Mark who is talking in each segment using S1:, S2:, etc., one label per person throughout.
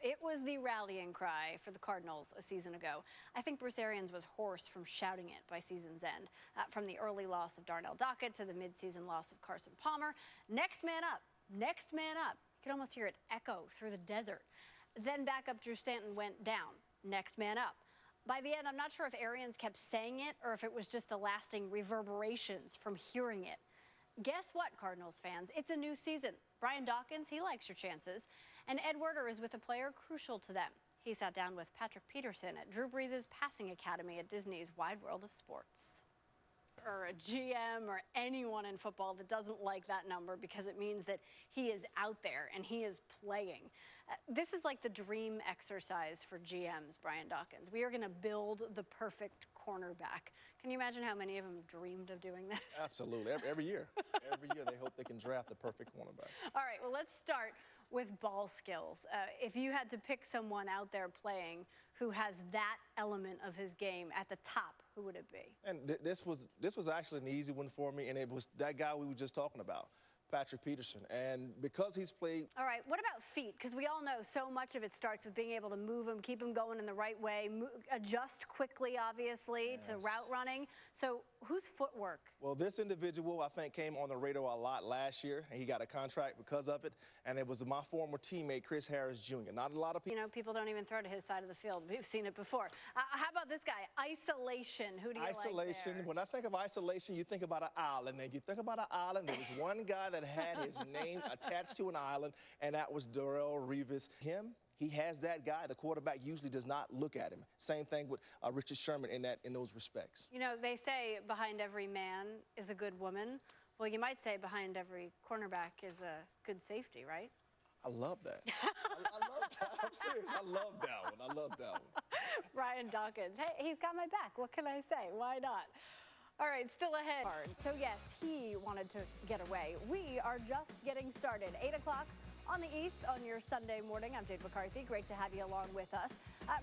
S1: It was the rallying cry for the Cardinals a season ago. I think Bruce Arians was hoarse from shouting it by season's end. From the early loss of Dawkins to the midseason loss of Carson Palmer. Next man up, next man up. You could almost hear it echo through the desert. Then backup Drew Stanton went down. Next man up. By the end, I'm not sure if Arians kept saying it or if it was just the lasting reverberations from hearing it. Guess what, Cardinals fans? It's a new season. Brian Dawkins, he likes your chances. And Ed Werder is with a player crucial to them. He sat down with Patrick Peterson at Drew Brees' passing academy at Disney's Wide World of Sports. Or a GM or anyone in football that doesn't like that number because it means that he is out there and he is playing. This is like the dream exercise for GMs, Brian Dawkins. We are going to build the perfect cornerback. Can you imagine how many of them dreamed of doing this?
S2: Absolutely. Every year. Every year they hope they can draft the perfect cornerback.
S1: All right, well, let's start with ball skills. If you had to pick someone out there playing who has that element of his game at the top, who would it be?
S2: And this was actually an easy one for me, and it was that guy we were just talking about, Patrick Peterson. And because he's played...
S1: All right, what about feet? Because we all know so much of it starts with being able to move them, keep them going in the right way, adjust quickly, obviously, to route running. So whose footwork?
S2: Well, this individual, I think, came on the radar a lot last year, and he got a contract because of it. And it was my former teammate, Chris Harris Jr. Not a lot of people...
S1: You know, people don't even throw to his side of the field. We've seen it before. How about this guy? Isolation. Who do you like there?
S2: When I think of isolation, you think about an island. And you think about an island, there was one guy that had his name attached to an island, and that was Darrelle Revis. He has that guy. The quarterback usually does not look at him. Same thing with Richard Sherman in those respects.
S1: You know, they say behind every man is a good woman. Well, you might say behind every cornerback is a good safety, right?
S2: I love that. I love that. I'm serious. I love that one. I love that one.
S1: Brian Dawkins. Hey, he's got my back. What can I say? Why not? All right, still ahead. So, yes, he wanted to get away. We are just getting started. 8 o'clock on the East on your Sunday morning. I'm Jade McCarthy. Great to have you along with us.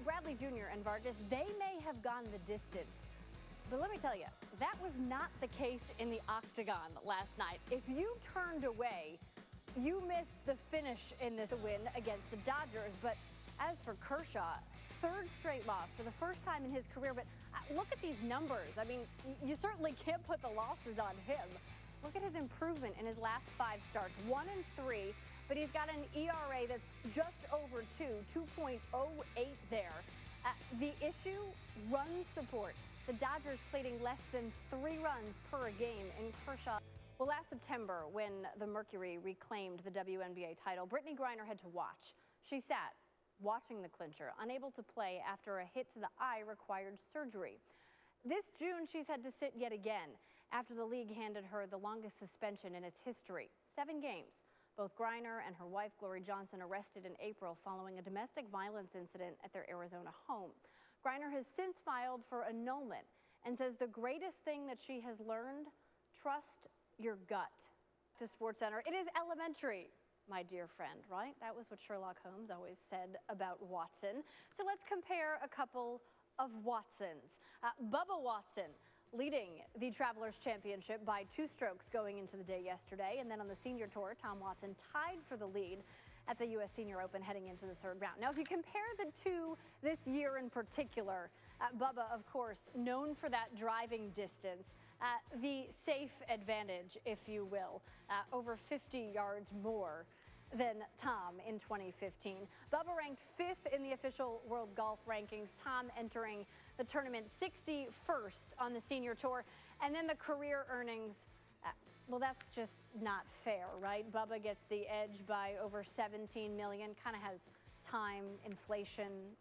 S1: Bradley Jr. and Vargas, they may have gone the distance. But let me tell you, that was not the case in the octagon last night. If you turned away, you missed the finish in this win against the Dodgers. But as for Kershaw, third straight loss for the first time in his career. But look at these numbers. I mean, you certainly can't put the losses on him. Look at his improvement in his last 5 starts, 1-3. But he's got an ERA that's just over 2, 2.08 there. The issue, run support. The Dodgers plating less than 3 runs per game in Kershaw. Well, last September, when the Mercury reclaimed the WNBA title, Brittany Griner had to watch. She sat watching the clincher, unable to play after a hit to the eye required surgery. This June, she's had to sit yet again after the league handed her the longest suspension in its history, 7 games. Both Griner and her wife, Glory Johnson, arrested in April following a domestic violence incident at their Arizona home. Griner has since filed for annulment and says the greatest thing that she has learned, trust your gut. To Sportscenter, it is elementary, my dear friend, right? That was what Sherlock Holmes always said about Watson. So let's compare a couple of Watsons. Bubba Watson leading the Travelers Championship by 2 strokes going into the day yesterday. And then on the senior tour, Tom Watson tied for the lead at the U.S. Senior Open heading into the 3rd round. Now, if you compare the two this year in particular, Bubba, of course, known for that driving distance, the safe advantage, if you will, over 50 yards more than Tom in 2015. Bubba ranked 5th in the official world golf rankings. Tom entering the tournament 61st on the senior tour. And then the career earnings, well, that's just not fair, right? Bubba gets the edge by over $17 million, kind of has time, inflation